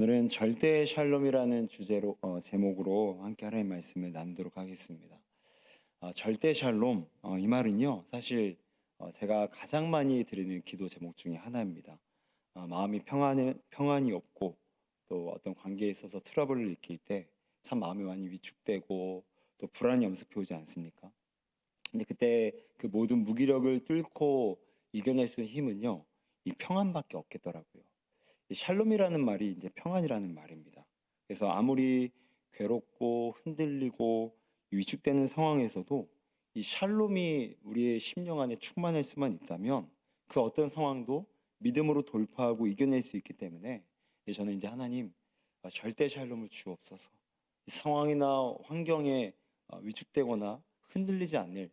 오늘은 절대 샬롬이라는 주제로 제목으로 함께 하나님의 말씀을 나누도록 하겠습니다. 절대 샬롬, 이 말은요 사실 제가 가장 많이 드리는 기도 제목 중에 하나입니다. 마음이 평안이 없고 또 어떤 관계에 있어서 트러블을 일으킬 때 참 마음이 많이 위축되고 또 불안이 엄습해 오지 않습니까? 근데 그때 그 모든 무기력을 뚫고 이겨낼 수 있는 힘은요 이 평안밖에 없겠더라고요. 이 샬롬이라는 말이 이제 평안이라는 말입니다. 그래서 아무리 괴롭고 흔들리고 위축되는 상황에서도 이 샬롬이 우리의 심령 안에 충만할 수만 있다면 그 어떤 상황도 믿음으로 돌파하고 이겨낼 수 있기 때문에 저는 이제 하나님 절대 샬롬을 주옵소서. 이 상황이나 환경에 위축되거나 흔들리지 않을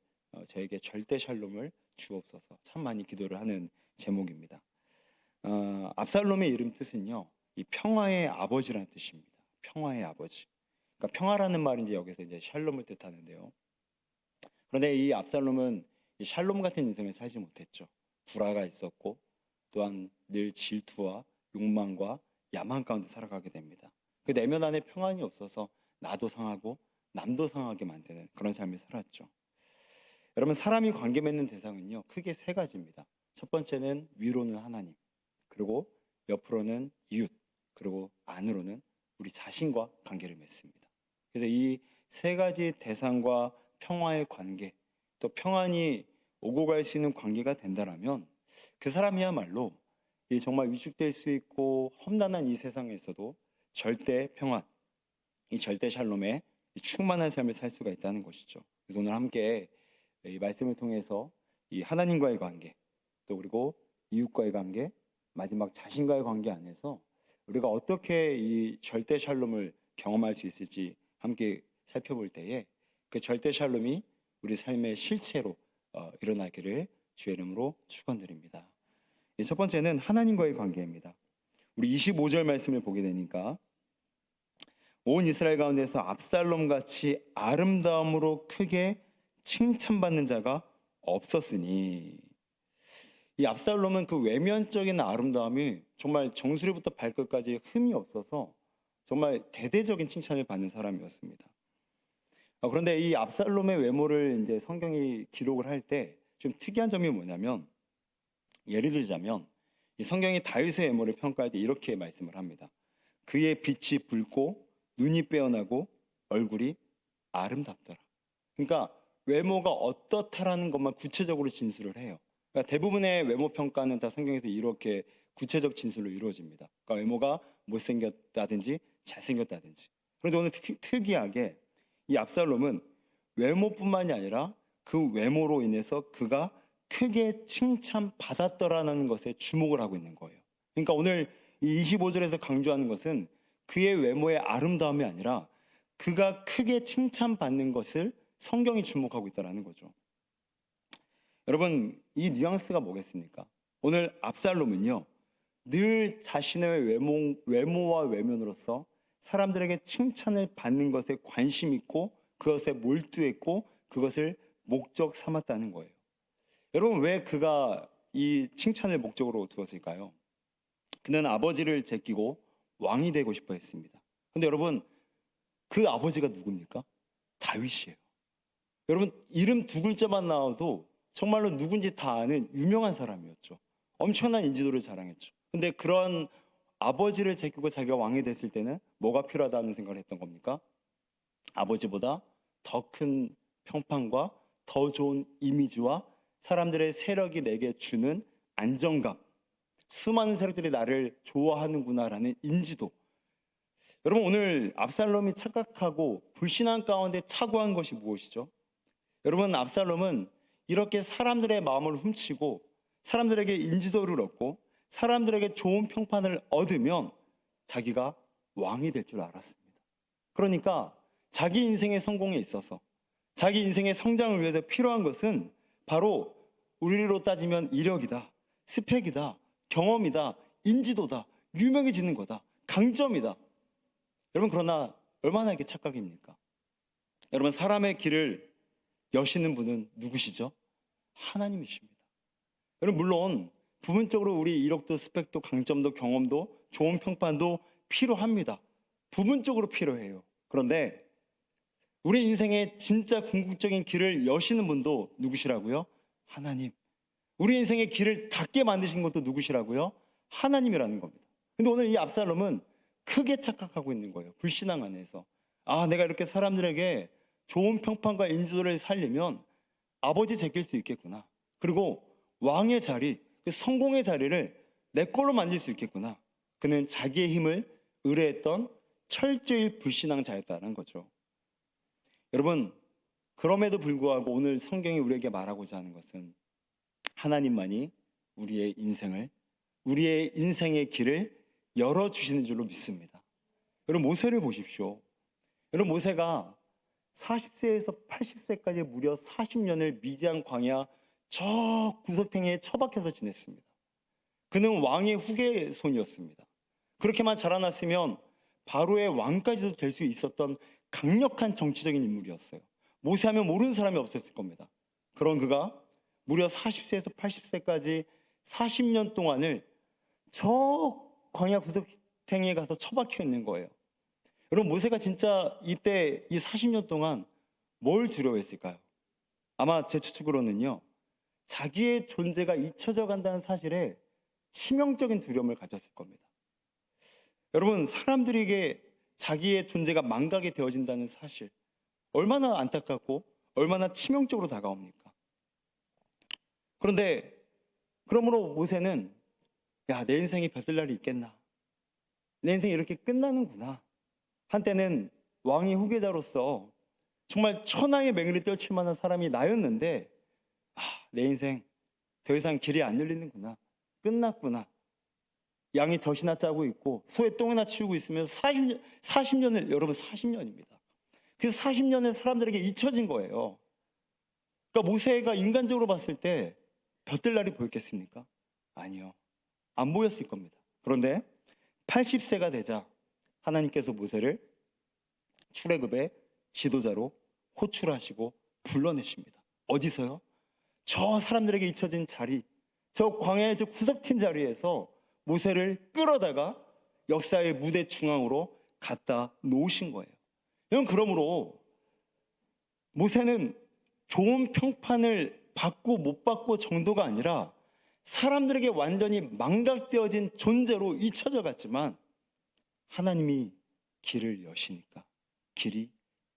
저에게 절대 샬롬을 주옵소서. 참 많이 기도를 하는 제목입니다. 압살롬의 이름 뜻은요, 이 평화의 아버지라는 뜻입니다. 평화의 아버지. 그러니까 평화라는 말이 이제 여기서 이제 샬롬을 뜻하는데요. 그런데 이 압살롬은 이 샬롬 같은 인생을 살지 못했죠. 불화가 있었고, 또한 늘 질투와 욕망과 야망 가운데 살아가게 됩니다. 그 내면 안에 평안이 없어서 나도 상하고 남도 상하게 만드는 그런 삶을 살았죠. 여러분, 사람이 관계 맺는 대상은요, 크게 세 가지입니다. 첫 번째는 위로는 하나님, 그리고 옆으로는 이웃, 그리고 안으로는 우리 자신과 관계를 맺습니다. 그래서 이 세 가지 대상과 평화의 관계, 또 평안이 오고 갈 수 있는 관계가 된다라면 그 사람이야말로 이 정말 위축될 수 있고 험난한 이 세상에서도 절대 평안, 이 절대 샬롬에 충만한 삶을 살 수가 있다는 것이죠. 그래서 오늘 함께 이 말씀을 통해서 이 하나님과의 관계, 또 그리고 이웃과의 관계, 마지막 자신과의 관계 안에서 우리가 어떻게 이 절대 샬롬을 경험할 수 있을지 함께 살펴볼 때에 그 절대 샬롬이 우리 삶의 실체로 일어나기를 주의 이름으로 축원드립니다. 첫 번째는 하나님과의 관계입니다. 우리 25절 말씀을 보게 되니까 온 이스라엘 가운데서 압살롬 같이 아름다움으로 크게 칭찬받는 자가 없었으니, 이 압살롬은 그 외면적인 아름다움이 정말 정수리부터 발끝까지 흠이 없어서 정말 대대적인 칭찬을 받는 사람이었습니다. 그런데 이 압살롬의 외모를 이제 성경이 기록을 할 때 좀 특이한 점이 뭐냐면, 예를 들자면 이 성경이 다윗의 외모를 평가할 때 이렇게 말씀을 합니다. 그의 빛이 붉고 눈이 빼어나고 얼굴이 아름답더라. 그러니까 외모가 어떻다라는 것만 구체적으로 진술을 해요. 그러니까 대부분의 외모 평가는 다 성경에서 이렇게 구체적 진술로 이루어집니다. 그러니까 외모가 못생겼다든지 잘생겼다든지. 그런데 오늘 특이하게 이 압살롬은 외모뿐만이 아니라 그 외모로 인해서 그가 크게 칭찬받았더라는 것에 주목을 하고 있는 거예요. 그러니까 오늘 이 25절에서 강조하는 것은 그의 외모의 아름다움이 아니라 그가 크게 칭찬받는 것을 성경이 주목하고 있다는 거죠. 여러분, 이 뉘앙스가 뭐겠습니까? 오늘 압살롬은요, 늘 자신의 외모와 외면으로서 사람들에게 칭찬을 받는 것에 관심 있고 그것에 몰두했고 그것을 목적 삼았다는 거예요. 여러분, 왜 그가 이 칭찬을 목적으로 두었을까요? 그는 아버지를 제끼고 왕이 되고 싶어 했습니다. 근데 여러분, 그 아버지가 누굽니까? 다윗이에요. 여러분, 이름 두 글자만 나와도 정말로 누군지 다 아는 유명한 사람이었죠. 엄청난 인지도를 자랑했죠. 근데 그런 아버지를 제끼고 자기가 왕이 됐을 때는 뭐가 필요하다는 생각을 했던 겁니까? 아버지보다 더 큰 평판과 더 좋은 이미지와 사람들의 세력이 내게 주는 안정감, 수많은 세력들이 나를 좋아하는구나라는 인지도. 여러분, 오늘 압살롬이 착각하고 불신한 가운데 착오한 것이 무엇이죠? 여러분, 압살롬은 이렇게 사람들의 마음을 훔치고 사람들에게 인지도를 얻고 사람들에게 좋은 평판을 얻으면 자기가 왕이 될 줄 알았습니다. 그러니까 자기 인생의 성공에 있어서 자기 인생의 성장을 위해서 필요한 것은 바로 우리로 따지면 이력이다, 스펙이다, 경험이다, 인지도다, 유명해지는 거다, 강점이다. 여러분, 그러나 얼마나 이게 착각입니까? 여러분, 사람의 길을 여시는 분은 누구시죠? 하나님이십니다. 여러분, 물론 부분적으로 우리 이력도 스펙도 강점도 경험도 좋은 평판도 필요합니다. 부분적으로 필요해요. 그런데 우리 인생의 진짜 궁극적인 길을 여시는 분도 누구시라고요? 하나님. 우리 인생의 길을 닫게 만드신 것도 누구시라고요? 하나님이라는 겁니다. 근데 오늘 이 압살롬은 크게 착각하고 있는 거예요. 불신앙 안에서. 내가 이렇게 사람들에게 좋은 평판과 인지도를 살리면 아버지 제낄 수 있겠구나. 그리고 왕의 자리, 그 성공의 자리를 내 걸로 만들 수 있겠구나. 그는 자기의 힘을 의뢰했던 철저히 불신앙자였다는 거죠. 여러분, 그럼에도 불구하고 오늘 성경이 우리에게 말하고자 하는 것은 하나님만이 우리의 인생의 길을 열어주시는 줄로 믿습니다. 여러분, 모세를 보십시오. 여러분, 모세가 40세에서 80세까지 무려 40년을 미디안 광야 저 구석탱이에 처박혀서 지냈습니다. 그는 왕의 후계손이었습니다. 그렇게만 자라났으면 바로의 왕까지도 될 수 있었던 강력한 정치적인 인물이었어요. 모세하면 모르는 사람이 없었을 겁니다. 그런 그가 무려 40세에서 80세까지 40년 동안을 저 광야 구석탱이에 가서 처박혀 있는 거예요. 여러분, 모세가 진짜 이때 이 40년 동안 뭘 두려워했을까요? 아마 제 추측으로는요, 자기의 존재가 잊혀져 간다는 사실에 치명적인 두려움을 가졌을 겁니다. 여러분, 사람들에게 자기의 존재가 망각이 되어진다는 사실, 얼마나 안타깝고 얼마나 치명적으로 다가옵니까? 그런데 그러므로 모세는 내 인생이 별들 날이 있겠나? 내 인생이 이렇게 끝나는구나. 한때는 왕의 후계자로서 정말 천하의 맹위를 떨칠 만한 사람이 나였는데 내 인생 더 이상 길이 안 열리는구나. 끝났구나. 양이 젖이나 짜고 있고 소의 똥이나 치우고 있으면서 40년을 여러분 40년입니다. 그 40년을 사람들에게 잊혀진 거예요. 그러니까 모세가 인간적으로 봤을 때 볕들 날이 보였겠습니까? 아니요. 안 보였을 겁니다. 그런데 80세가 되자 하나님께서 모세를 출애굽의 지도자로 호출하시고 불러내십니다. 어디서요? 저 사람들에게 잊혀진 자리, 저 광야의 저 구석 튄 자리에서 모세를 끌어다가 역사의 무대 중앙으로 갖다 놓으신 거예요. 그러므로 모세는 좋은 평판을 받고 못 받고 정도가 아니라 사람들에게 완전히 망각되어진 존재로 잊혀져 갔지만 하나님이 길을 여시니까 길이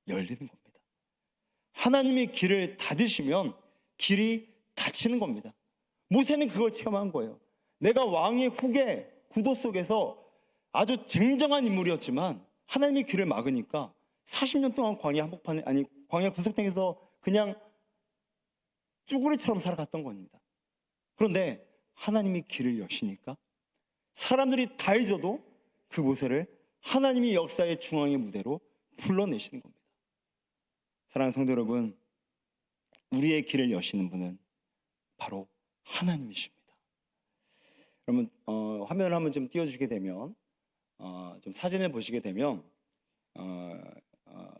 열리는 겁니다. 하나님이 길을 닫으시면 길이 닫히는 겁니다. 모세는 그걸 체험한 거예요. 내가 왕의 후계 구도 속에서 아주 쟁정한 인물이었지만 하나님이 길을 막으니까 40년 동안 광야 구석탱이에서 그냥 쭈구리처럼 살아갔던 겁니다. 그런데 하나님이 길을 여시니까 사람들이 다 잊어도 그 모세를 하나님이 역사의 중앙의 무대로 불러내시는 겁니다. 사랑하는 성도 여러분, 우리의 길을 여시는 분은 바로 하나님이십니다. 여러분, 화면을 한번 좀 띄워주시게 되면 좀 사진을 보시게 되면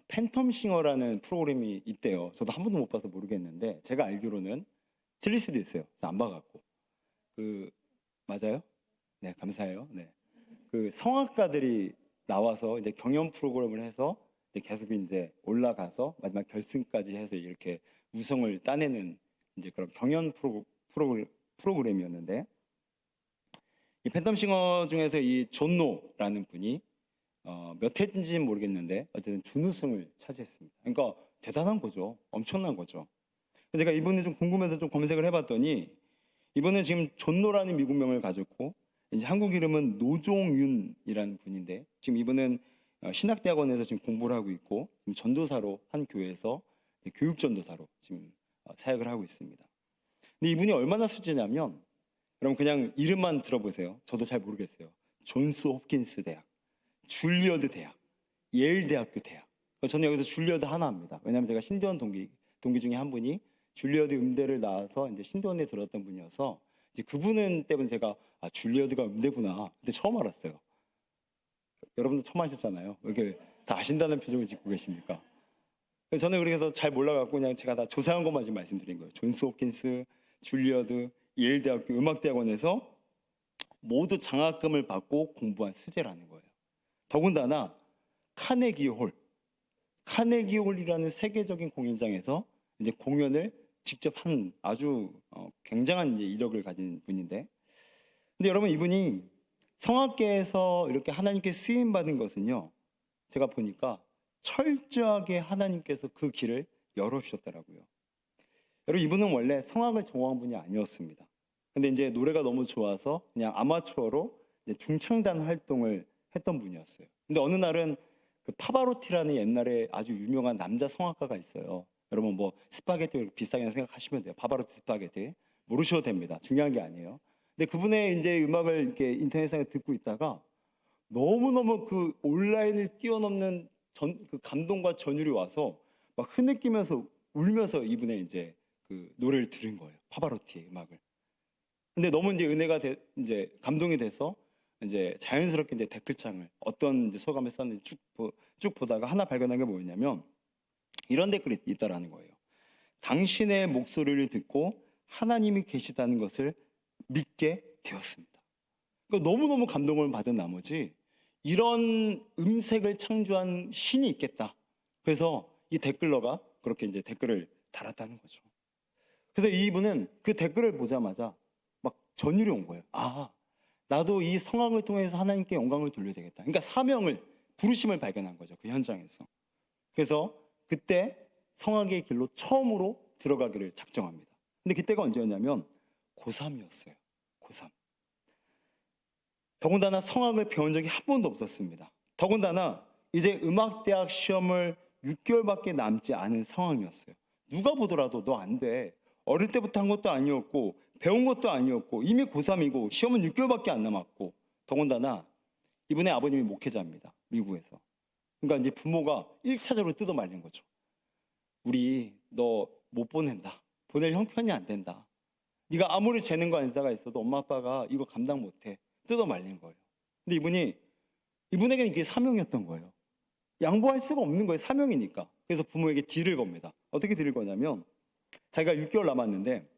팬텀싱어라는 프로그램이 있대요. 저도 한 번도 못 봐서 모르겠는데 제가 알기로는 틀릴 수도 있어요. 안 봐갖고. 맞아요? 네, 감사해요. 네. 그 성악가들이 나와서 이제 경연 프로그램을 해서 이제 계속 이제 올라가서 마지막 결승까지 해서 이렇게 우승을 따내는 이제 그런 경연 프로그램이었는데 이 팬텀싱어 중에서 이 존노라는 분이 몇 회인지는 모르겠는데 어쨌든 준우승을 차지했습니다. 그러니까 대단한 거죠. 엄청난 거죠. 제가 이분이 좀 궁금해서 좀 검색을 해봤더니 이분은 지금 존노라는 미국명을 가졌고 이제 한국 이름은 노종윤이라는 분인데 지금 이분은 신학대학원에서 지금 공부를 하고 있고 지금 전도사로 한 교회에서 교육전도사로 지금 사역을 하고 있습니다. 근데 이분이 얼마나 수지냐면 여러분 그냥 이름만 들어보세요. 저도 잘 모르겠어요. 존스 홉킨스 대학, 줄리어드 대학, 예일 대학교 대학. 저는 여기서 줄리어드 하나 합니다. 왜냐하면 제가 신대원 동기 중에 한 분이 줄리어드 음대를 나와서 이제 신대원에 들었던 분이어서 이제 그분은 때문에 제가 줄리어드가 음대구나. 근데 처음 알았어요. 여러분도 처음 하셨잖아요. 왜 이렇게 다 아신다는 표정을 짓고 계십니까? 저는 그래서 잘 몰라갖고 그냥 제가 다 조사한 것만 지금 말씀드린 거예요. 존스 홉킨스, 줄리어드, 예일 대학교 음악대학원에서 모두 장학금을 받고 공부한 수재라는 거예요. 더군다나 카네기홀이라는 세계적인 공연장에서 이제 공연을 직접 한 아주 굉장한 이제 이력을 가진 분인데, 근데 여러분 이분이 성악계에서 이렇게 하나님께 쓰임 받은 것은요, 제가 보니까 철저하게 하나님께서 그 길을 열어주셨더라고요. 여러분 이분은 원래 성악을 전공한 분이 아니었습니다. 근데 이제 노래가 너무 좋아서 그냥 아마추어로 이제 중창단 활동을 했던 분이었어요. 근데 어느 날은 그 파바로티라는 옛날에 아주 유명한 남자 성악가가 있어요. 여러분 뭐 스파게티 비슷하게 생각하시면 돼요. 파바로티 스파게티 모르셔도 됩니다. 중요한 게 아니에요. 근데 그분의 이제 음악을 이렇게 인터넷상에 듣고 있다가 너무너무 그 온라인을 뛰어넘는 그 감동과 전율이 와서 막 흐느끼면서 울면서 이분의 이제 그 노래를 들은 거예요. 파바로티의 음악을. 근데 너무 이제 이제 감동이 돼서 이제 자연스럽게 이제 댓글창을 어떤 이제 소감을 썼는지 쭉 보다가 하나 발견한 게 뭐였냐면 이런 댓글이 있다라는 거예요. 당신의 목소리를 듣고 하나님이 계시다는 것을 믿게 되었습니다. 그러니까 너무너무 감동을 받은 나머지 이런 음색을 창조한 신이 있겠다. 그래서 이 댓글러가 그렇게 이제 댓글을 달았다는 거죠. 그래서 이분은 그 댓글을 보자마자 막 전율이 온 거예요. 아, 나도 이 성악을 통해서 하나님께 영광을 돌려야 되겠다. 그러니까 부르심을 발견한 거죠. 그 현장에서. 그래서 그때 성악의 길로 처음으로 들어가기를 작정합니다. 근데 그때가 언제였냐면 고3이었어요. 고3. 더군다나 성악을 배운 적이 한 번도 없었습니다. 더군다나 이제 음악대학 시험을 6개월밖에 남지 않은 상황이었어요. 누가 보더라도 너 안 돼. 어릴 때부터 한 것도 아니었고 배운 것도 아니었고 이미 고3이고 시험은 6개월밖에 안 남았고, 더군다나 이분의 아버님이 목회자입니다. 미국에서. 그러니까 이제 부모가 1차적으로 뜯어 말린 거죠. 우리 너 못 보낸다. 보낼 형편이 안 된다. 네가 아무리 재능과 은사가 있어도 엄마 아빠가 이거 감당 못해. 뜯어 말린 거예요. 근데 이분에게는 이게 사명이었던 거예요. 양보할 수가 없는 거예요. 사명이니까. 그래서 부모에게 딜을 겁니다. 어떻게 딜을 거냐면 자기가 6개월 남았는데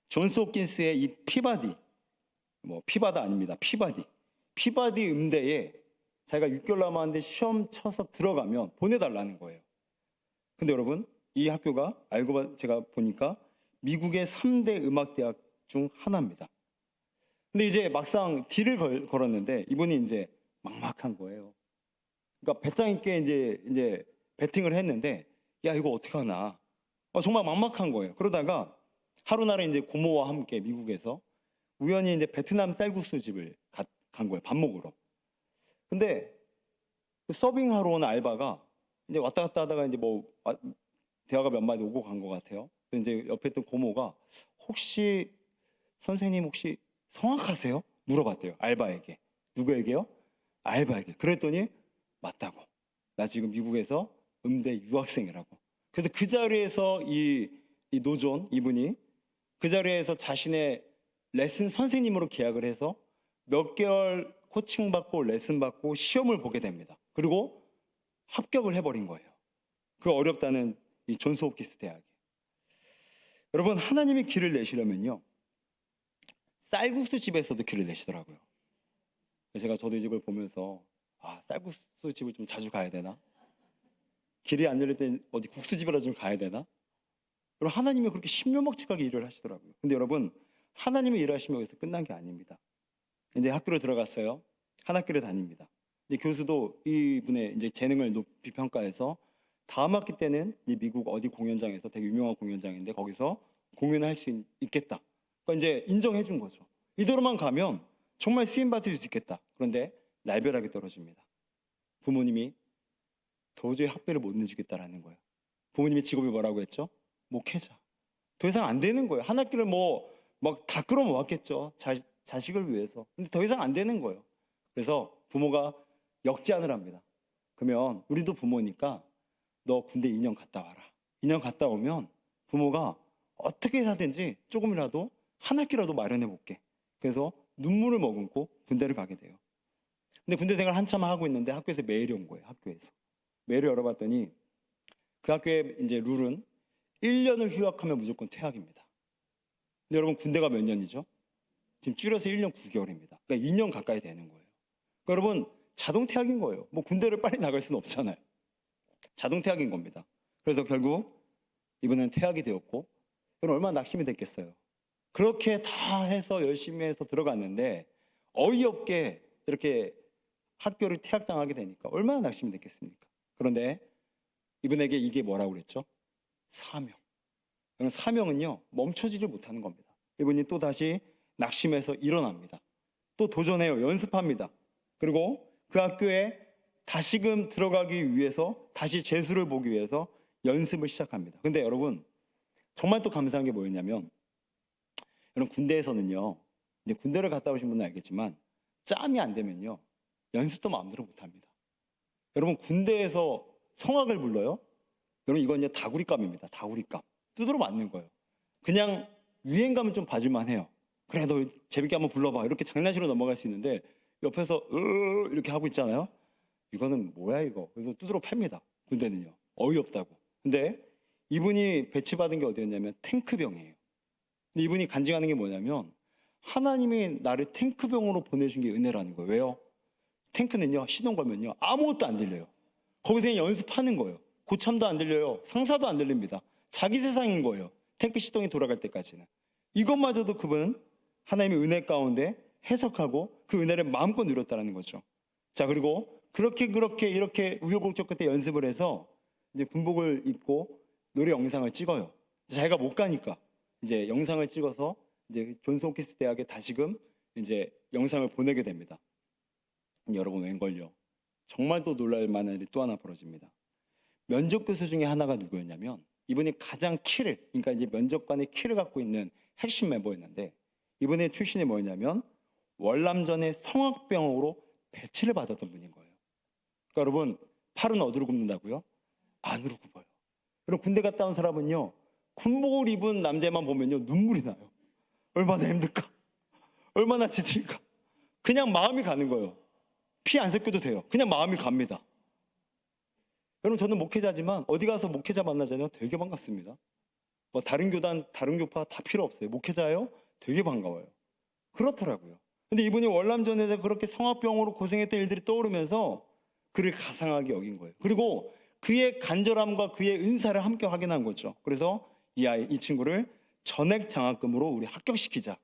존스 홉킨스의 이 피바다 아닙니다. 피바디 음대에 자기가 6개월 남았는데 시험 쳐서 들어가면 보내달라는 거예요. 근데 여러분 이 학교가 제가 보니까 미국의 3대 음악대학 중 하나입니다. 근데 이제 막상 딜을 걸었는데 이분이 이제 막막한 거예요. 그러니까 배짱 있게 이제 배팅을 했는데 야 이거 어떻게 하나. 정말 막막한 거예요. 그러다가 하루날에 이제 고모와 함께 미국에서 우연히 이제 베트남 쌀국수 집을 간 거예요. 밥 먹으러. 근데 그 서빙하러 온 알바가 이제 왔다 갔다 하다가 이제 대화가 몇 마디 오고 간 것 같아요. 이제 옆에 있던 고모가 선생님 혹시 성악하세요? 물어봤대요. 알바에게. 누구에게요? 알바에게. 그랬더니 맞다고. 나 지금 미국에서 음대 유학생이라고. 그래서 그 자리에서 이 노존 이분이 그 자리에서 자신의 레슨 선생님으로 계약을 해서 몇 개월 코칭 받고 레슨 받고 시험을 보게 됩니다. 그리고 합격을 해버린 거예요. 그 어렵다는 이 존스 홉킨스 대학에. 여러분 하나님이 길을 내시려면요 쌀국수 집에서도 길을 내시더라고요. 제가 저도 이 집을 보면서 쌀국수 집을 좀 자주 가야 되나? 길이 안 열릴 때 어디 국수집이라도 좀 가야 되나? 여러분 하나님이 그렇게 신묘막측하게 일을 하시더라고요. 근데 여러분 하나님의 일하시면 여기서 끝난 게 아닙니다. 이제 학교를 들어갔어요. 한 학기를 다닙니다. 이제 교수도 이분의 이제 재능을 높이 평가해서 다음 학기 때는 이 미국 어디 공연장에서 되게 유명한 공연장인데 거기서 공연을 할 수 있겠다. 그러니까 이제 인정해 준 거죠. 이대로만 가면 정말 쓰임 받을 수 있겠다. 그런데 날벼락이 떨어집니다. 부모님이 도저히 학비를 못 내주겠다라는 거예요. 부모님의 직업이 뭐라고 했죠? 목회자. 더 이상 안 되는 거예요. 한 학기를 막 다 끌어모았겠죠. 자식을 위해서. 근데 더 이상 안 되는 거예요. 그래서 부모가 역제안을 합니다. 그러면 우리도 부모니까 너 군대 2년 갔다 와라. 2년 갔다 오면 부모가 어떻게 하든지 조금이라도 한 학기라도 마련해 볼게. 그래서 눈물을 머금고 군대를 가게 돼요. 근데 군대 생활 한참 하고 있는데 학교에서 메일이 온 거예요. 학교에서. 메일을 열어봤더니 그 학교의 이제 룰은 1년을 휴학하면 무조건 퇴학입니다. 근데 여러분 군대가 몇 년이죠? 지금 줄여서 1년 9개월입니다. 그러니까 2년 가까이 되는 거예요. 그러니까 여러분 자동 퇴학인 거예요. 뭐 군대를 빨리 나갈 수는 없잖아요. 자동 퇴학인 겁니다. 그래서 결국 이번엔 퇴학이 되었고, 그럼 얼마나 낙심이 됐겠어요. 그렇게 다 해서 열심히 해서 들어갔는데 어이없게 이렇게 학교를 퇴학당하게 되니까 얼마나 낙심이 됐겠습니까? 그런데 이분에게 이게 뭐라고 그랬죠? 사명. 그럼 사명은요, 멈춰지질 못하는 겁니다. 이분이 또 다시 낙심해서 일어납니다. 또 도전해요. 연습합니다. 그리고 그 학교에 다시금 들어가기 위해서, 다시 재수를 보기 위해서 연습을 시작합니다. 근데 여러분, 정말 또 감사한 게 뭐였냐면, 여러분 군대에서는요, 이제 군대를 갔다 오신 분은 알겠지만 짬이 안 되면요, 연습도 마음대로 못 합니다. 여러분 군대에서 성악을 불러요? 여러분 이건 이제 다구리감입니다. 다구리감. 두드러 맞는 거예요. 그냥 유행감은 좀 봐줄만 해요. 그래 너 재밌게 한번 불러봐. 이렇게 장난식으로 넘어갈 수 있는데 옆에서 이렇게 하고 있잖아요. 이거는 뭐야 이거. 그래서 두드러 팹니다. 군대는요. 어이없다고. 근데 이분이 배치받은 게 어디였냐면 탱크병이에요. 근데 이분이 간증하는 게 뭐냐면 하나님이 나를 탱크병으로 보내준 게 은혜라는 거예요. 왜요? 탱크는요, 시동 걸면요, 아무것도 안 들려요. 거기서 그냥 연습하는 거예요. 고참도 안 들려요. 상사도 안 들립니다. 자기 세상인 거예요. 탱크 시동이 돌아갈 때까지는. 이것마저도 그분은 하나님의 은혜 가운데 해석하고 그 은혜를 마음껏 누렸다는 거죠. 자, 그리고 그렇게 이렇게 우여곡절 끝에 연습을 해서 이제 군복을 입고 노래 영상을 찍어요. 자기가 못 가니까 이제 영상을 찍어서 이제 존스 홉킨스 대학에 다시금 이제 영상을 보내게 됩니다. 여러분 웬걸요? 정말 또 놀랄 만한 일이 또 하나 벌어집니다. 면접 교수 중에 하나가 누구였냐면 이분이 가장 키를, 그러니까 이제 면접관의 키를 갖고 있는 핵심 멤버였는데 이분의 출신이 뭐였냐면 월남전의 성악병으로 배치를 받았던 분인 거예요. 그러니까 여러분 팔은 어디로 굽는다고요? 안으로 굽어요. 그럼 군대 갔다 온 사람은요 군복을 입은 남자만 보면요 눈물이 나요. 얼마나 힘들까? 얼마나 지칠까? 그냥 마음이 가는 거예요. 피 안 섞여도 돼요. 그냥 마음이 갑니다. 여러분 저는 목회자지만 어디 가서 목회자 만나잖아요. 되게 반갑습니다. 뭐 다른 교단, 다른 교파 다 필요 없어요. 목회자예요? 되게 반가워요. 그렇더라고요. 근데 이분이 월남전에서 그렇게 성악병으로 고생했던 일들이 떠오르면서 그를 가상하게 여긴 거예요. 그리고 그의 간절함과 그의 은사를 함께 확인한 거죠. 그래서 이 친구를 전액 장학금으로 우리 합격시키자.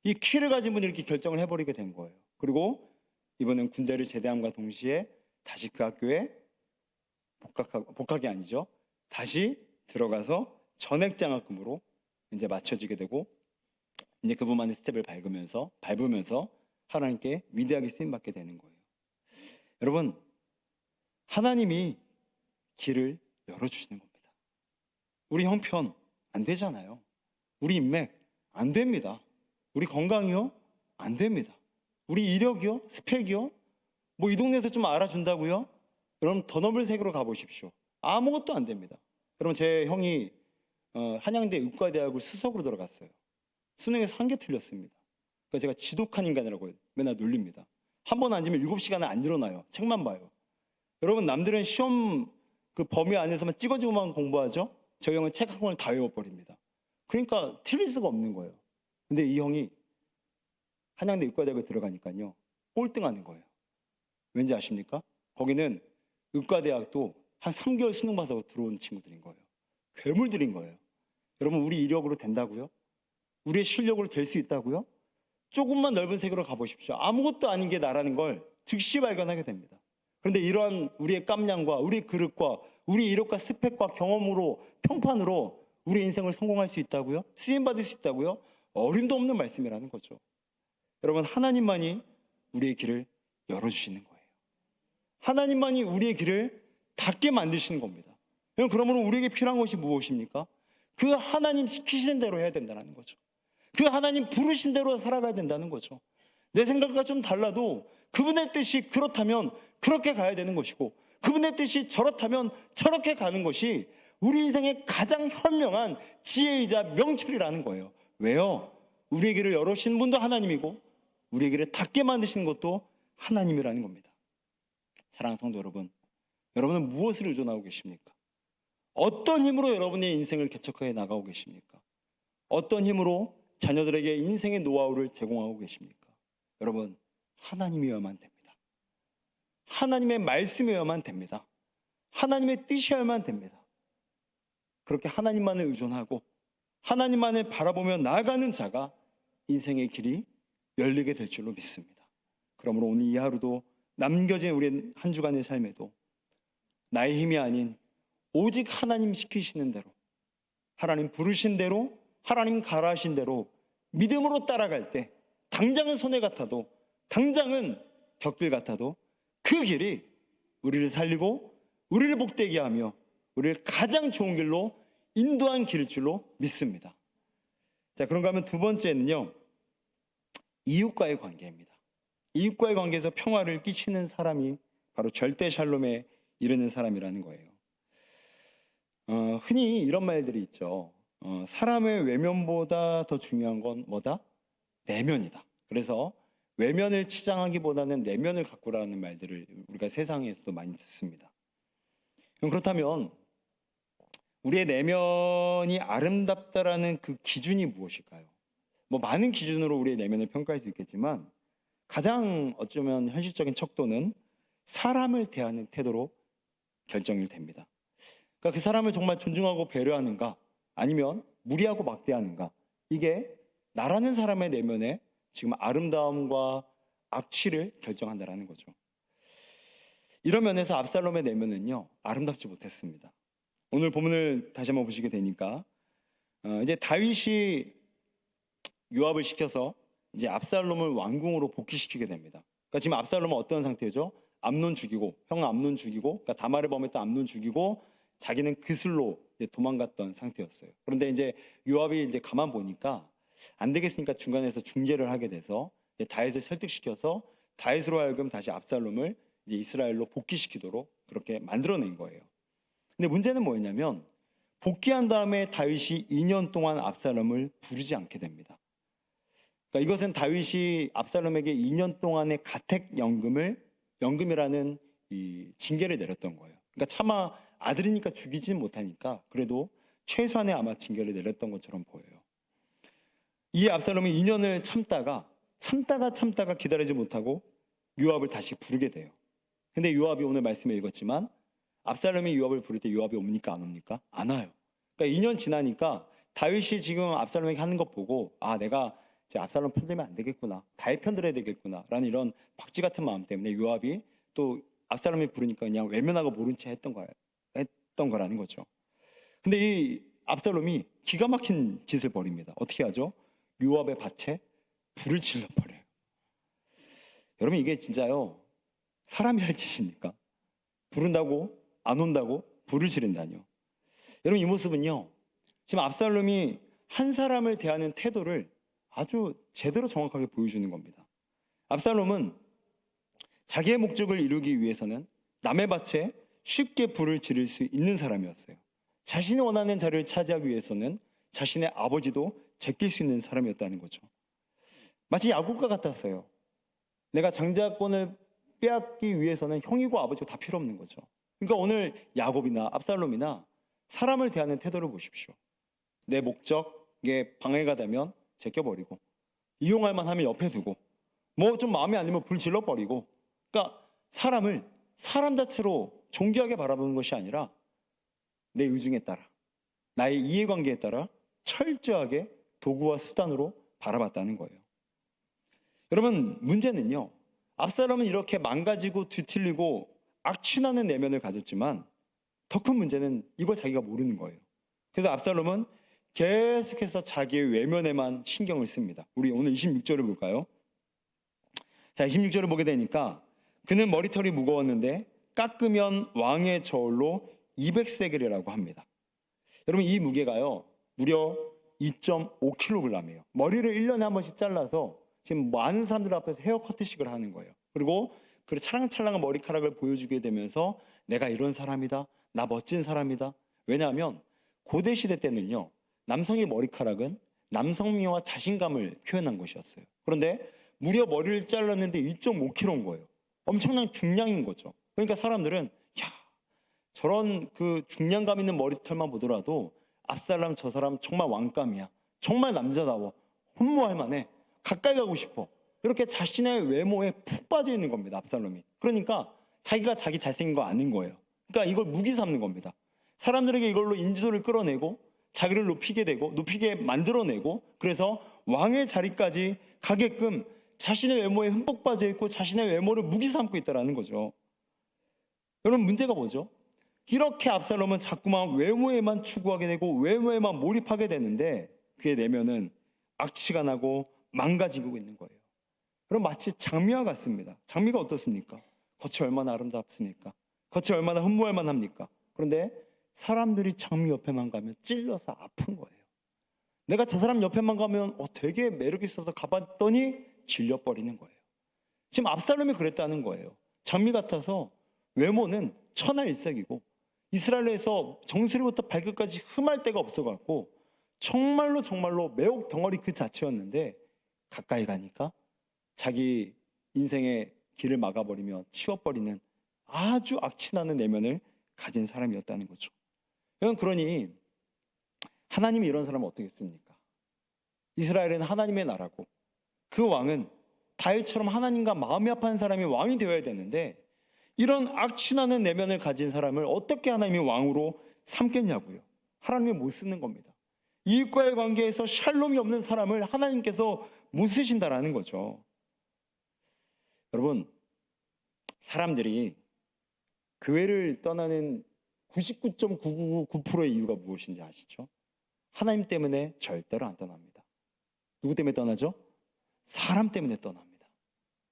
이 키를 가진 분이 이렇게 결정을 해버리게 된 거예요. 그리고 이번엔 군대를 제대함과 동시에 다시 그 학교에 복학이 아니죠. 다시 들어가서 전액 장학금으로 이제 맞춰지게 되고 이제 그분만의 스텝을 밟으면서 하나님께 위대하게 쓰임 받게 되는 거예요. 여러분, 하나님이 길을 열어주시는 겁니다. 우리 형편 안 되잖아요. 우리 인맥 안 됩니다. 우리 건강이요? 안 됩니다. 우리 이력이요? 스펙이요? 뭐 이 동네에서 좀 알아준다고요? 여러분 더 넓은 세계로 가보십시오. 아무것도 안 됩니다. 여러분 제 형이 한양대 의과대학을 수석으로 들어갔어요. 수능에서 한 개 틀렸습니다. 그래서 제가 지독한 인간이라고 맨날 놀립니다. 한 번 앉으면 7시간을 안 일어나요. 책만 봐요. 여러분 남들은 시험 그 범위 안에서만 찍어주고만 공부하죠. 저 형은 책 한 권을 다 외워버립니다. 그러니까 틀릴 수가 없는 거예요. 근데 이 형이 한양대 의과대학에 들어가니까요 꼴등하는 거예요. 왠지 아십니까? 거기는 의과대학도 한 3개월 수능 봐서 들어온 친구들인 거예요. 괴물들인 거예요. 여러분 우리 이력으로 된다고요? 우리의 실력으로 될 수 있다고요? 조금만 넓은 세계로 가보십시오. 아무것도 아닌 게 나라는 걸 즉시 발견하게 됩니다. 그런데 이러한 우리의 깜냥과 우리 그릇과 우리 이력과 스펙과 경험으로 평판으로 우리 인생을 성공할 수 있다고요? 쓰임받을 수 있다고요? 어림도 없는 말씀이라는 거죠. 여러분 하나님만이 우리의 길을 열어주시는 거예요. 하나님만이 우리의 길을 닫게 만드시는 겁니다. 그러므로 우리에게 필요한 것이 무엇입니까? 그 하나님 시키시는 대로 해야 된다는 거죠. 그 하나님 부르신 대로 살아가야 된다는 거죠. 내 생각과 좀 달라도 그분의 뜻이 그렇다면 그렇게 가야 되는 것이고 그분의 뜻이 저렇다면 저렇게 가는 것이 우리 인생의 가장 현명한 지혜이자 명철이라는 거예요. 왜요? 우리의 길을 열어주시는 분도 하나님이고 우리의 길을 닫게 만드시는 것도 하나님이라는 겁니다. 사랑하는 성도 여러분, 여러분은 무엇을 의존하고 계십니까? 어떤 힘으로 여러분의 인생을 개척해 나가고 계십니까? 어떤 힘으로 자녀들에게 인생의 노하우를 제공하고 계십니까? 여러분, 하나님이어야만 됩니다. 하나님의 말씀이어야만 됩니다. 하나님의 뜻이어야만 됩니다. 그렇게 하나님만을 의존하고 하나님만을 바라보며 나아가는 자가 인생의 길이 열리게 될 줄로 믿습니다. 그러므로 오늘 이 하루도 남겨진 우리 한 주간의 삶에도 나의 힘이 아닌 오직 하나님 시키시는 대로, 하나님 부르신 대로, 하나님 가라하신 대로 믿음으로 따라갈 때 당장은 손해 같아도, 당장은 격길 같아도 그 길이 우리를 살리고 우리를 복되게 하며 우리를 가장 좋은 길로 인도한 길일 줄로 믿습니다. 자, 그런가 하면 두 번째는요, 이웃과의 관계입니다. 이웃과의 관계에서 평화를 끼치는 사람이 바로 절대 샬롬에 이르는 사람이라는 거예요. 흔히 이런 말들이 있죠. 사람의 외면보다 더 중요한 건 뭐다? 내면이다. 그래서 외면을 치장하기보다는 내면을 가꾸라는 말들을 우리가 세상에서도 많이 듣습니다. 그렇다면 우리의 내면이 아름답다라는 그 기준이 무엇일까요? 많은 기준으로 우리의 내면을 평가할 수 있겠지만 가장 어쩌면 현실적인 척도는 사람을 대하는 태도로 결정이 됩니다. 그러니까 그 사람을 정말 존중하고 배려하는가, 아니면 무리하고 막대하는가, 이게 나라는 사람의 내면에 지금 아름다움과 악취를 결정한다라는 거죠. 이런 면에서 압살롬의 내면은요, 아름답지 못했습니다. 오늘 본문을 다시 한번 보시게 되니까 이제 다윗이 요압을 시켜서 이제 압살롬을 왕궁으로 복귀시키게 됩니다. 그러니까 지금 압살롬은 어떤 상태죠? 암논 죽이고, 형 암논 죽이고, 그러니까 다말을 범했던 암논 죽이고, 자기는 그슬로 도망갔던 상태였어요. 그런데 이제 요압이 이제 가만 보니까 안 되겠으니까 중간에서 중재를 하게 돼서 다윗을 설득시켜서 다윗으로 하여금 다시 압살롬을 이제 이스라엘로 복귀시키도록 그렇게 만들어낸 거예요. 근데 문제는 뭐였냐면 복귀한 다음에 다윗이 2년 동안 압살롬을 부르지 않게 됩니다. 그러니까 이것은 다윗이 압살롬에게 2년 동안의 연금이라는 이 징계를 내렸던 거예요. 그러니까 차마 아들이니까 죽이지는 못하니까 그래도 최소한의 아마 징계를 내렸던 것처럼 보여요. 이 압살롬이 2년을 참다가 기다리지 못하고 요압을 다시 부르게 돼요. 근데 요압이 오늘 말씀에 읽었지만 압살롬이 요압을 부를 때 요압이 옵니까 안 옵니까? 안 와요. 그러니까 2년 지나니까 다윗이 지금 압살롬에게 하는 것 보고 내가 이제 압살롬 편들면 안 되겠구나, 다윗 편들어야 되겠구나 라는 이런 박쥐 같은 마음 때문에 요압이 또 압살롬이 부르니까 그냥 외면하고 모른 채 했던 거라는 거죠. 근데 이 압살롬이 기가 막힌 짓을 벌입니다. 어떻게 하죠? 요압의 밭에 불을 질러버려요. 여러분, 이게 진짜요, 사람이 할 짓입니까? 부른다고 안 온다고 불을 지른다뇨. 여러분, 이 모습은요, 지금 압살롬이 한 사람을 대하는 태도를 아주 제대로 정확하게 보여주는 겁니다. 압살롬은 자기의 목적을 이루기 위해서는 남의 밭에 쉽게 불을 지를 수 있는 사람이었어요. 자신이 원하는 자리를 차지하기 위해서는 자신의 아버지도 제낄 수 있는 사람이었다는 거죠. 마치 야곱과 같았어요. 내가 장자권을 빼앗기 위해서는 형이고 아버지가 다 필요 없는 거죠. 그러니까 오늘 야곱이나 압살롬이나 사람을 대하는 태도를 보십시오. 내 목적에 방해가 되면 제껴버리고, 이용할 만하면 옆에 두고, 좀 마음에 안 들면 불 질러버리고. 그러니까 사람을 사람 자체로 존귀하게 바라보는 것이 아니라 내 의중에 따라, 나의 이해관계에 따라 철저하게 도구와 수단으로 바라봤다는 거예요. 여러분, 문제는요, 압살롬은 이렇게 망가지고 뒤틀리고 악취나는 내면을 가졌지만 더 큰 문제는 이걸 자기가 모르는 거예요. 그래서 압살롬은 계속해서 자기의 외면에만 신경을 씁니다. 우리 오늘 26절을 볼까요? 자, 26절을 보게 되니까 그는 머리털이 무거웠는데 깎으면 왕의 저울로 200세겔이라고 합니다. 여러분, 이 무게가요 무려 2.5kg이에요. 머리를 1년에 한 번씩 잘라서 지금 많은 사람들 앞에서 헤어커트식을 하는 거예요. 그리고 그 찰랑찰랑한 머리카락을 보여주게 되면서 내가 이런 사람이다, 나 멋진 사람이다. 왜냐하면 고대 시대 때는요, 남성의 머리카락은 남성미와 자신감을 표현한 것이었어요. 그런데 무려 머리를 잘랐는데 2.5kg인 거예요. 엄청난 중량인 거죠. 그러니까 사람들은 저런 그 중량감 있는 머리털만 보더라도 압살롬 저 사람 정말 왕감이야, 정말 남자다워, 혼모할 만해, 가까이 가고 싶어, 이렇게 자신의 외모에 푹 빠져 있는 겁니다, 압살롬이. 그러니까 자기가 자기 잘생긴 거 아는 거예요. 그러니까 이걸 무기 삼는 겁니다. 사람들에게 이걸로 인지도를 끌어내고 자기를 높이게 되고 높이게 만들어내고, 그래서 왕의 자리까지 가게끔 자신의 외모에 흠뻑 빠져 있고 자신의 외모를 무기 삼고 있다는 거죠. 여러분, 문제가 뭐죠? 이렇게 압살롬은 자꾸만 외모에만 추구하게 되고 외모에만 몰입하게 되는데 그의 내면은 악취가 나고 망가지고 있는 거예요. 그럼 마치 장미와 같습니다. 장미가 어떻습니까? 겉이 얼마나 아름답습니까? 겉이 얼마나 흠모할 만합니까? 그런데 사람들이 장미 옆에만 가면 찔려서 아픈 거예요. 내가 저 사람 옆에만 가면 되게 매력 있어서 가봤더니 질려버리는 거예요. 지금 압살롬이 그랬다는 거예요. 장미 같아서 외모는 천하일색이고 이스라엘에서 정수리부터 발끝까지 흠할 데가 없어갖고 정말로 매혹 덩어리 그 자체였는데 가까이 가니까 자기 인생의 길을 막아버리며 치워버리는 아주 악취나는 내면을 가진 사람이었다는 거죠. 그러니 하나님이 이런 사람을 어떻게 씁니까? 이스라엘은 하나님의 나라고 그 왕은 다윗처럼 하나님과 마음이 합한 사람이 왕이 되어야 되는데 이런 악취나는 내면을 가진 사람을 어떻게 하나님이 왕으로 삼겠냐고요. 하나님이 못 쓰는 겁니다. 이웃과의 관계에서 샬롬이 없는 사람을 하나님께서 못 쓰신다라는 거죠. 여러분, 사람들이 교회를 떠나는 99.9999%의 이유가 무엇인지 아시죠? 하나님 때문에 절대로 안 떠납니다. 누구 때문에 떠나죠? 사람 때문에 떠납니다.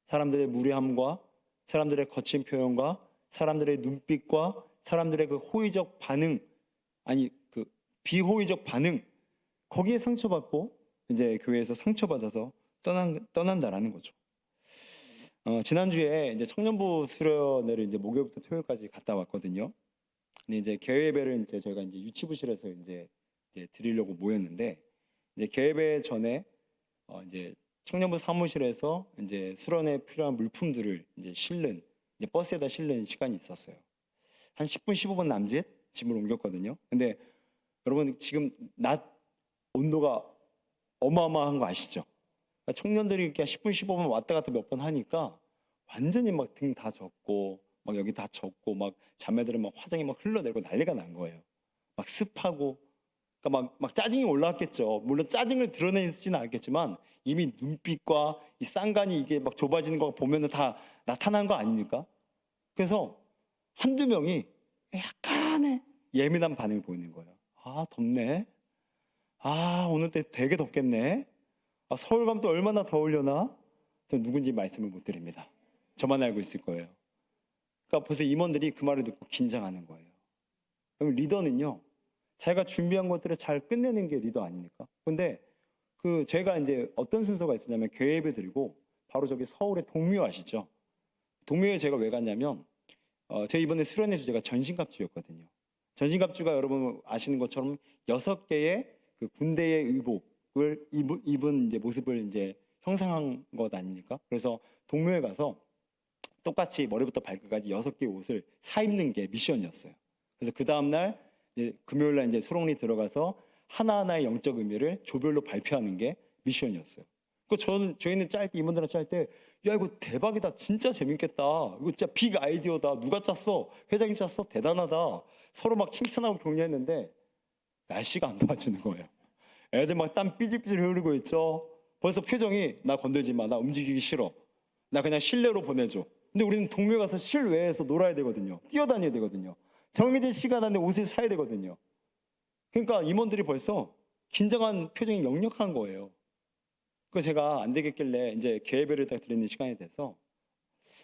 사람들의 무례함과 사람들의 거친 표현과 사람들의 눈빛과 사람들의 그 호의적 반응, 그 비호의적 반응, 거기에 상처받고 이제 교회에서 상처받아서 떠난다라는 거죠. 지난주에 이제 청년부 수련회를 이제 목요일부터 토요일까지 갔다 왔거든요. 근데 이제 개회배를 이제 저희가 이제 유치부실에서 이제 드리려고 모였는데, 이제 개회배 전에 이제 청년부 사무실에서 이제 수련회 필요한 물품들을 이제 실는, 이제 버스에다 실는 시간이 있었어요. 한 10분, 15분 남짓 짐을 옮겼거든요. 근데 여러분, 지금 낮 온도가 어마어마한 거 아시죠? 그러니까 청년들이 이렇게 10분, 15분 왔다 갔다 몇 번 하니까 완전히 막 등 다 젖고 막 여기 다 젖고 막 자매들은 막 화장이 막 흘러내고 난리가 난 거예요. 막 습하고, 그러니까 막 짜증이 올라왔겠죠. 물론 짜증을 드러내지는 않겠지만 이미 눈빛과 이 쌍간이 이게 막 좁아지는 거 보면은 다 나타난 거 아닙니까? 그래서 한두 명이 약간의 예민한 반응을 보이는 거예요. 아, 덥네. 아, 오늘 되게 덥겠네. 아, 서울 가면 또 얼마나 더우려나? 누군지 말씀을 못 드립니다. 저만 알고 있을 거예요. 그러니까 벌써 임원들이 그 말을 듣고 긴장하는 거예요. 그럼 리더는요, 자기가 준비한 것들을 잘 끝내는 게 리더 아닙니까? 근데 제가 이제 어떤 순서가 있었냐면, 교회 예배 드리고 바로 저기 서울의 동묘 아시죠? 동묘에 제가 왜 갔냐면, 제가 이번에 수련회 주제가 전신갑주였거든요. 전신갑주가 여러분 아시는 것처럼 6개의 그 군대의 의복을 입은 이제 모습을 이제 형상한 것 아닙니까? 그래서 동묘에 가서 똑같이 머리부터 발끝까지 6개의 옷을 사입는 게 미션이었어요. 그래서 그 다음날 금요일 날 이제 소롱리 들어가서 하나하나의 영적 의미를 조별로 발표하는 게 미션이었어요. 저희는 짤 때, 임원들랑 짤 때, 야, 이거 대박이다. 진짜 재밌겠다. 이거 진짜 빅 아이디어다. 누가 짰어? 회장이 짰어? 대단하다. 서로 막 칭찬하고 격려했는데 날씨가 안 도와주는 거예요. 애들 막 땀 삐질삐질 흐르고 있죠. 벌써 표정이, 나 건들지 마. 나 움직이기 싫어. 나 그냥 실내로 보내줘. 근데 우리는 동묘 가서 실외에서 놀아야 되거든요. 뛰어다녀야 되거든요. 정해진 시간 안에 옷을 사야 되거든요. 그러니까 임원들이 벌써 긴장한 표정이 역력한 거예요. 그래서 제가 안 되겠길래 이제 개회배를 딱 드리는 시간이 돼서,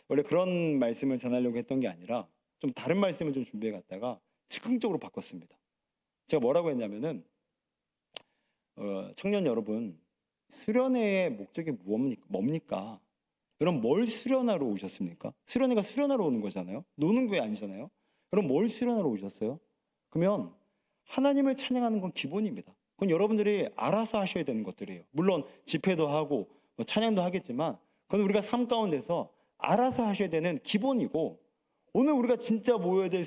원래 그런 말씀을 전하려고 했던 게 아니라 좀 다른 말씀을 좀 준비해 갔다가 즉흥적으로 바꿨습니다. 제가 뭐라고 했냐면은, 청년 여러분, 수련회의 목적이 뭡니까? 여러분, 뭘 수련하러 오셨습니까? 수련회가 수련하러 오는 거잖아요. 노는 게 아니잖아요. 그럼 뭘 수련하러 오셨어요? 그러면 하나님을 찬양하는 건 기본입니다. 그건 여러분들이 알아서 하셔야 되는 것들이에요. 물론 집회도 하고 뭐 찬양도 하겠지만 그건 우리가 삶 가운데서 알아서 하셔야 되는 기본이고, 오늘 우리가 진짜 모여야 될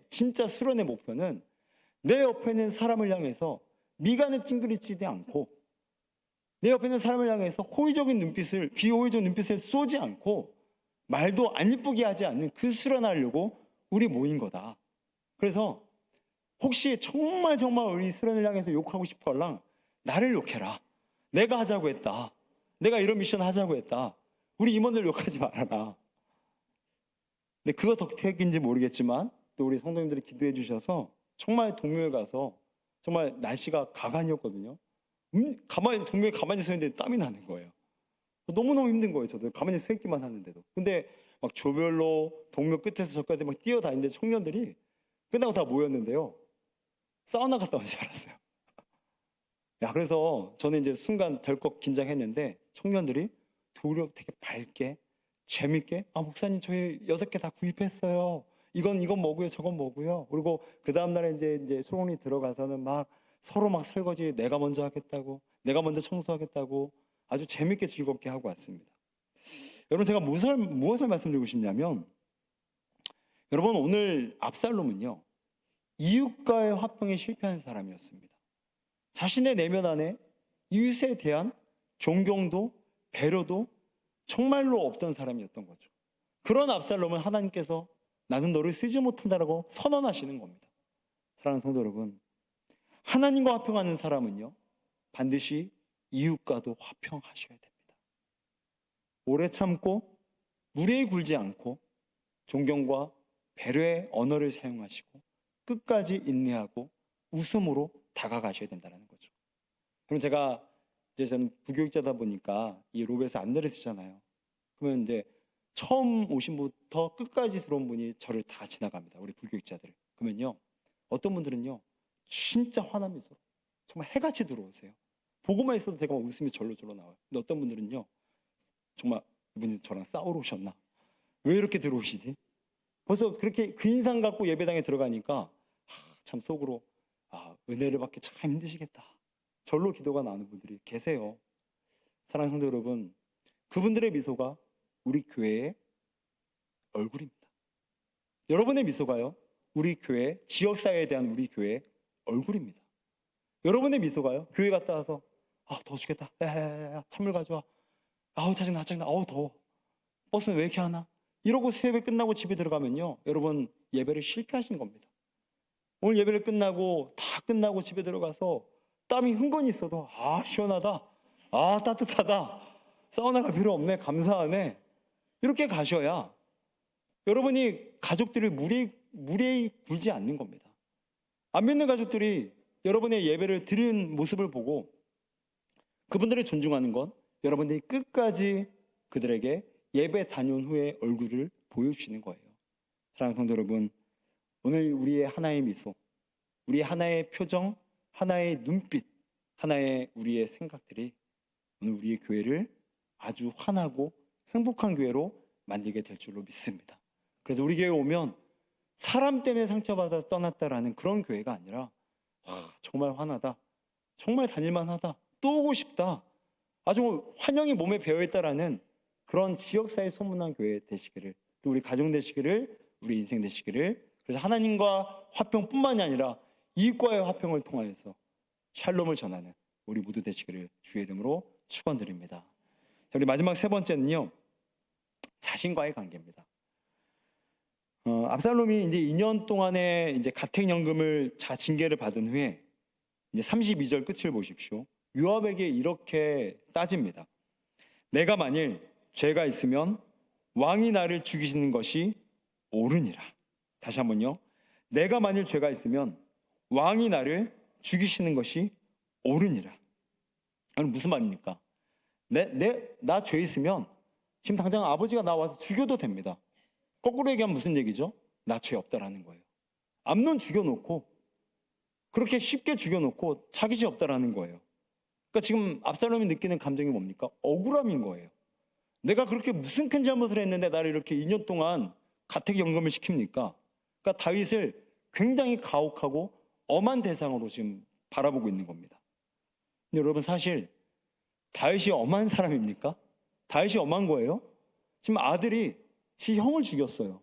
진짜 수련의 목표는 내 옆에 있는 사람을 향해서 미간을 찡그리치지 않고, 내 옆에 있는 사람을 향해서 비호의적인 눈빛을 쏘지 않고, 말도 안 이쁘게 하지 않는 그 수련하려고 우리 모인 거다. 그래서 혹시 정말 우리 수련을 향해서 욕하고 싶어 할랑 나를 욕해라. 내가 하자고 했다. 내가 이런 미션 하자고 했다. 우리 임원들 욕하지 말아라. 근데 그거 덕택인지 모르겠지만 또 우리 성도님들이 기도해 주셔서 정말 동묘에 가서 정말 날씨가 가관이었거든요. 동묘에 가만히 서 있는데 땀이 나는 거예요. 너무너무 힘든 거예요. 저도 가만히 서 있기만 하는데도. 근데 막 조별로 동묘 끝에서 저까지 막 뛰어다니는데 청년들이 끝나고 다 모였는데요. 사우나 갔다 온 줄 알았어요. 야, 그래서 저는 이제 순간 덜컥 긴장했는데 청년들이 도리어 되게 밝게 재밌게 목사님 저희 6개 다 구입했어요. 이건 뭐고요, 저건 뭐고요. 그리고 그 다음 날에 이제 소론이 들어가서는 막 서로 막 설거지 내가 먼저 하겠다고, 내가 먼저 청소하겠다고 아주 재밌게 즐겁게 하고 왔습니다. 여러분 제가 무엇을 말씀드리고 싶냐면 여러분 오늘 압살롬은요 이웃과의 화평에 실패한 사람이었습니다. 자신의 내면 안에 이웃에 대한 존경도 배려도 정말로 없던 사람이었던 거죠. 그런 압살롬은 하나님께서 나는 너를 쓰지 못한다라고 선언하시는 겁니다. 사랑하는 성도 여러분, 하나님과 화평하는 사람은요 반드시 이웃과도 화평하셔야 됩니다. 오래 참고 무례히 굴지 않고 존경과 배려의 언어를 사용하시고 끝까지 인내하고 웃음으로 다가가셔야 된다는 거죠. 그럼 저는 부교육자다 보니까 이 로베에서 안내를 쓰잖아요. 그러면 이제 처음 오신 분부터 끝까지 들어온 분이 저를 다 지나갑니다. 우리 부교육자들. 그러면요 어떤 분들은요 진짜 화나면서 정말 해같이 들어오세요. 보고만 있어도 제가 웃음이 절로절로 나와요. 근데 어떤 분들은요 정말 이분이 저랑 싸우러 오셨나? 왜 이렇게 들어오시지? 벌써 그렇게 그 인상 갖고 예배당에 들어가니까 참 속으로 은혜를 받기 참 힘드시겠다. 절로 기도가 나오는 분들이 계세요. 사랑하는 성도 여러분, 그분들의 미소가 우리 교회의 얼굴입니다. 여러분의 미소가요 우리 교회, 지역사회에 대한 우리 교회의 얼굴입니다. 여러분의 미소가요 교회 갔다 와서 더워 죽겠다. 야, 찬물 가져와. 짜증나. 더워. 버스는 왜 이렇게 하나? 이러고 수협이 끝나고 집에 들어가면요 여러분 예배를 실패하신 겁니다. 오늘 예배를 다 끝나고 집에 들어가서 땀이 흥건히 있어도 시원하다, 따뜻하다, 사우나 갈 필요 없네, 감사하네, 이렇게 가셔야 여러분이 가족들을 무례히 굴지 않는 겁니다. 안 믿는 가족들이 여러분의 예배를 드리는 모습을 보고 그분들을 존중하는 건 여러분들이 끝까지 그들에게 예배 다녀온 후에 얼굴을 보여주시는 거예요. 사랑하는 성도 여러분, 오늘 우리의 하나의 미소, 우리의 하나의 표정, 하나의 눈빛, 하나의 우리의 생각들이 오늘 우리의 교회를 아주 환하고 행복한 교회로 만들게 될 줄로 믿습니다. 그래서 우리 교회에 오면 사람 때문에 상처받아서 떠났다라는 그런 교회가 아니라 정말 환하다, 정말 다닐만하다, 또 오고 싶다, 아주 환영이 몸에 배어있다라는 그런 지역사회 소문난 교회 되시기를, 또 우리 가정 되시기를, 우리 인생 되시기를, 그래서 하나님과 화평뿐만이 아니라 이웃과의 화평을 통하여서 샬롬을 전하는 우리 모두 되시기를 주의 이름으로 축원드립니다. 자, 우리 마지막 세 번째는요 자신과의 관계입니다. 압살롬이 이제 2년 동안의 이제 가택연금을 징계를 받은 후에 이제 32절 끝을 보십시오. 요압에게 이렇게 따집니다. 내가 만일 죄가 있으면 왕이 나를 죽이시는 것이 옳으니라. 다시 한번요. 내가 만일 죄가 있으면 왕이 나를 죽이시는 것이 옳으니라. 이건 무슨 말입니까? 나 죄 있으면 지금 당장 아버지가 나와서 죽여도 됩니다. 거꾸로 얘기하면 무슨 얘기죠? 나 죄 없다라는 거예요. 암논 죽여놓고 그렇게 쉽게 죽여놓고 자기 죄 없다라는 거예요. 그러니까 지금 압살롬이 느끼는 감정이 뭡니까? 억울함인 거예요. 내가 그렇게 무슨 큰 잘못을 했는데 나를 이렇게 2년 동안 가택연금을 시킵니까? 그러니까 다윗을 굉장히 가혹하고 엄한 대상으로 지금 바라보고 있는 겁니다. 근데 여러분 사실 다윗이 엄한 사람입니까? 다윗이 엄한 거예요? 지금 아들이 지 형을 죽였어요.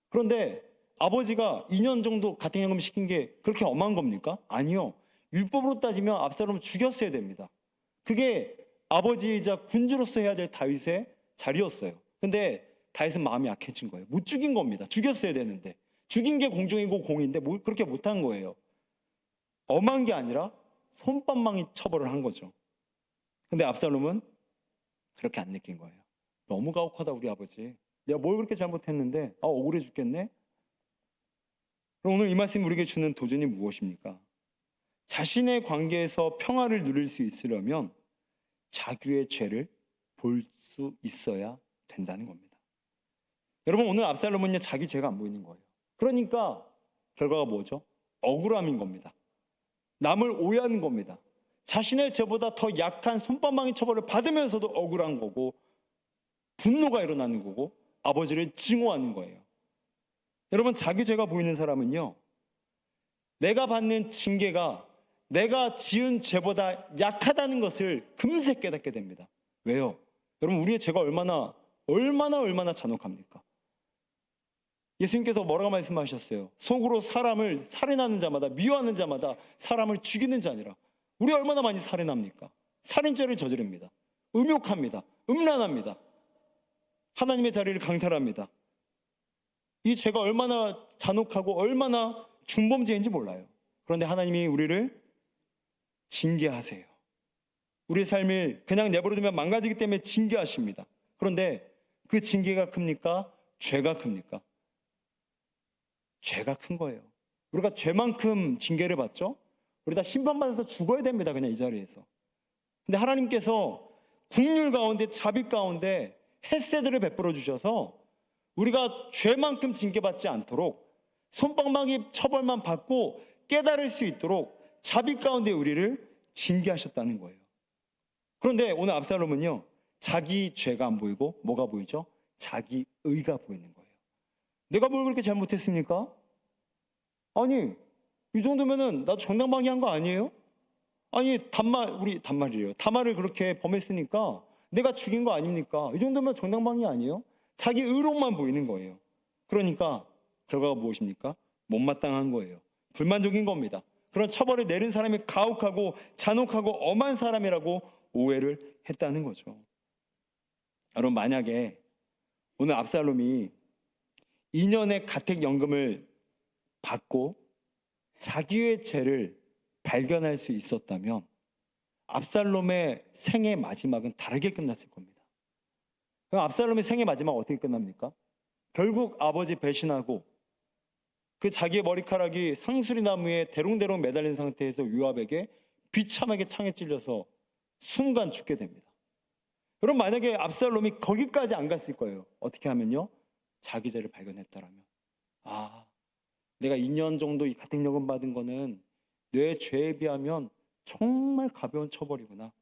그런데 아버지가 2년 정도 가택연금 시킨 게 그렇게 엄한 겁니까? 아니요. 율법으로 따지면 압살롬을 죽였어야 됩니다. 그게 아버지이자 군주로서 해야 될 다윗의 자리였어요. 근데 다윗은 마음이 약해진 거예요. 못 죽인 겁니다. 죽였어야 되는데. 죽인 게 공정이고 공인데 그렇게 못한 거예요. 엄한 게 아니라 손방망이 처벌을 한 거죠. 근데 압살롬은 그렇게 안 느낀 거예요. 너무 가혹하다 우리 아버지. 내가 뭘 그렇게 잘못했는데 억울해 죽겠네. 그럼 오늘 이 말씀이 우리에게 주는 도전이 무엇입니까? 자신의 관계에서 평화를 누릴 수 있으려면 자기의 죄를 볼 수 있어야 된다는 겁니다. 여러분, 오늘 압살롬은요, 자기 죄가 안 보이는 거예요. 그러니까 결과가 뭐죠? 억울함인 겁니다. 남을 오해하는 겁니다. 자신의 죄보다 더 약한 손방망이 처벌을 받으면서도 억울한 거고, 분노가 일어나는 거고, 아버지를 증오하는 거예요. 여러분, 자기 죄가 보이는 사람은요, 내가 받는 징계가 내가 지은 죄보다 약하다는 것을 금세 깨닫게 됩니다. 왜요? 여러분, 우리의 죄가 얼마나 잔혹합니까? 예수님께서 뭐라고 말씀하셨어요? 속으로 사람을 살인하는 자마다, 미워하는 자마다 사람을 죽이는 자니라. 우리 얼마나 많이 살인합니까? 살인죄를 저지릅니다. 음욕합니다. 음란합니다. 하나님의 자리를 강탈합니다. 이 죄가 얼마나 잔혹하고 얼마나 중범죄인지 몰라요. 그런데 하나님이 우리를 징계하세요. 우리 삶을 그냥 내버려두면 망가지기 때문에 징계하십니다. 그런데 그 징계가 큽니까? 죄가 큽니까? 죄가 큰 거예요. 우리가 죄만큼 징계를 받죠? 우리 다 심판받아서 죽어야 됩니다. 그냥 이 자리에서. 근데 하나님께서 긍휼 가운데, 자비 가운데 햇새들을 베풀어 주셔서 우리가 죄만큼 징계받지 않도록 손방망이 처벌만 받고 깨달을 수 있도록 자비 가운데 우리를 징계하셨다는 거예요. 그런데 오늘 압살롬은요, 자기 죄가 안 보이고 뭐가 보이죠? 자기 의가 보이는 거예요. 내가 뭘 그렇게 잘못했습니까? 아니, 이 정도면은 나도 정당방위한 거 아니에요? 아니, 다말을 그렇게 범했으니까 내가 죽인 거 아닙니까? 이 정도면 정당방위 아니에요? 자기 의로만 보이는 거예요. 그러니까 결과가 무엇입니까? 못마땅한 거예요. 불만족인 겁니다. 그런 처벌을 내린 사람이 가혹하고 잔혹하고 엄한 사람이라고 오해를 했다는 거죠. 여러분, 만약에 오늘 압살롬이 2년의 가택연금을 받고 자기의 죄를 발견할 수 있었다면 압살롬의 생의 마지막은 다르게 끝났을 겁니다. 그럼 압살롬의 생의 마지막 어떻게 끝납니까? 결국 아버지 배신하고 그 자기의 머리카락이 상수리 나무에 대롱대롱 매달린 상태에서 요압에게 비참하게 창에 찔려서 순간 죽게 됩니다. 여러분, 만약에 압살롬이 거기까지 안 갔을 거예요. 어떻게 하면요? 자기 죄를 발견했다라면, 내가 2년 정도 이 가택연금 받은 거는 내 죄에 비하면 정말 가벼운 처벌이구나.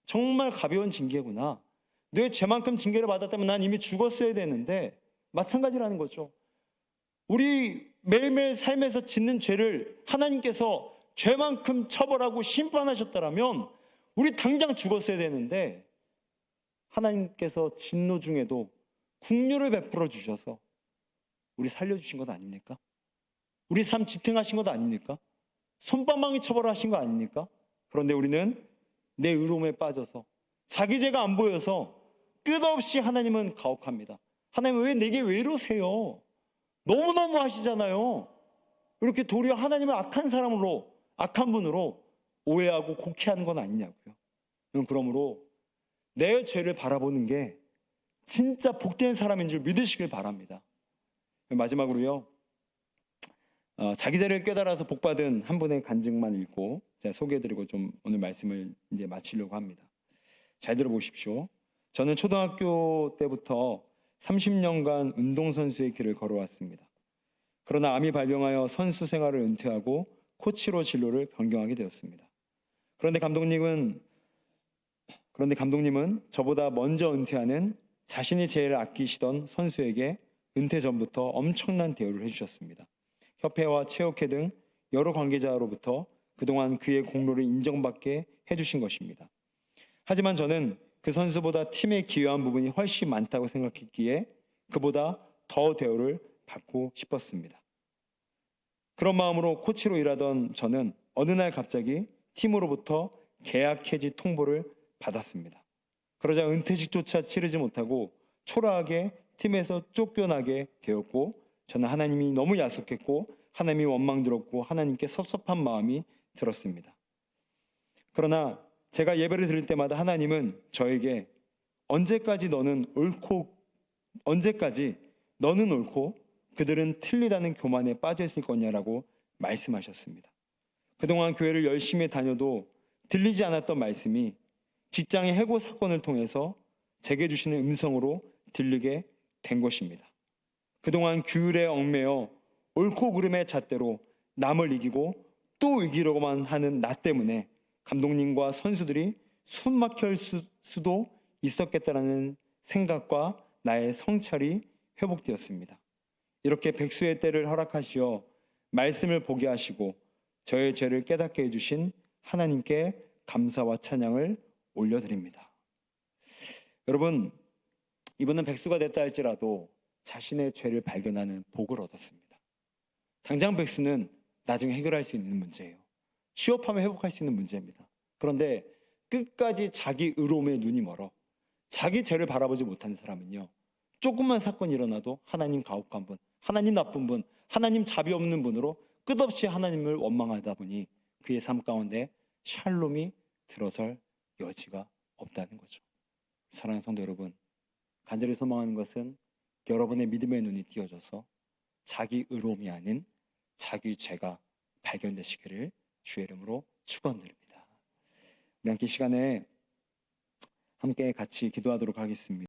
정말 가벼운 징계구나. 내 죄만큼 징계를 받았다면 난 이미 죽었어야 되는데, 마찬가지라는 거죠. 우리 매일매일 삶에서 짓는 죄를 하나님께서 죄만큼 처벌하고 심판하셨다면 우리 당장 죽었어야 되는데, 하나님께서 진노 중에도 긍휼을 베풀어 주셔서 우리 살려주신 것 아닙니까? 우리 삶 지탱하신 것 아닙니까? 손방망이 처벌하신 거 아닙니까? 그런데 우리는 내 의로움에 빠져서 자기 죄가 안 보여서 끝없이 하나님은 가혹합니다. 하나님, 왜 이러세요? 너무너무 하시잖아요. 이렇게 도리어 하나님을 악한 분으로 오해하고 곡해하는 건 아니냐고요. 그러므로 내 죄를 바라보는 게 진짜 복된 사람인 줄 믿으시길 바랍니다. 마지막으로요, 자기 죄를 깨달아서 복받은 한 분의 간증만 읽고 제가 소개해드리고 좀 오늘 말씀을 이제 마치려고 합니다. 잘 들어보십시오. 저는 초등학교 때부터 30년간 운동선수의 길을 걸어왔습니다. 그러나 암이 발병하여 선수 생활을 은퇴하고 코치로 진로를 변경하게 되었습니다. 그런데 감독님은 저보다 먼저 은퇴하는 자신이 제일 아끼시던 선수에게 은퇴 전부터 엄청난 대우를 해주셨습니다. 협회와 체육회 등 여러 관계자로부터 그동안 그의 공로를 인정받게 해주신 것입니다. 하지만 저는 그 선수보다 팀에 기여한 부분이 훨씬 많다고 생각했기에 그보다 더 대우를 받고 싶었습니다. 그런 마음으로 코치로 일하던 저는 어느 날 갑자기 팀으로부터 계약 해지 통보를 받았습니다. 그러자 은퇴식조차 치르지 못하고 초라하게 팀에서 쫓겨나게 되었고, 저는 하나님이 너무 야속했고 하나님이 원망들었고 하나님께 섭섭한 마음이 들었습니다. 그러나 제가 예배를 드릴 때마다 하나님은 저에게 언제까지 너는 옳고 그들은 틀리다는 교만에 빠져 있을 거냐라고 말씀하셨습니다. 그동안 교회를 열심히 다녀도 들리지 않았던 말씀이 직장의 해고 사건을 통해서 제게 주시는 음성으로 들리게 된 것입니다. 그동안 규율에 얽매여 옳고 그름의 잣대로 남을 이기고 또 이기려고만 하는 나 때문에 감독님과 선수들이 숨 막힐 수도 있었겠다라는 생각과 나의 성찰이 회복되었습니다. 이렇게 백수의 때를 허락하시어 말씀을 보게 하시고 저의 죄를 깨닫게 해주신 하나님께 감사와 찬양을 올려드립니다. 여러분, 이분은 백수가 됐다 할지라도 자신의 죄를 발견하는 복을 얻었습니다. 당장 백수는 나중에 해결할 수 있는 문제예요. 취업하면 회복할 수 있는 문제입니다. 그런데 끝까지 자기 의로움에 눈이 멀어 자기 죄를 바라보지 못하는 사람은요, 조금만 사건이 일어나도 하나님 가혹한 분, 하나님 나쁜 분, 하나님 자비 없는 분으로 끝없이 하나님을 원망하다 보니 그의 삶 가운데 샬롬이 들어설 여지가 없다는 거죠. 사랑하는 성도 여러분, 간절히 소망하는 것은 여러분의 믿음의 눈이 띄어져서 자기 의로움이 아닌 자기 죄가 발견되시기를 주의 이름으로 축원드립니다. 우리 함께 시간에 함께 같이 기도하도록 하겠습니다.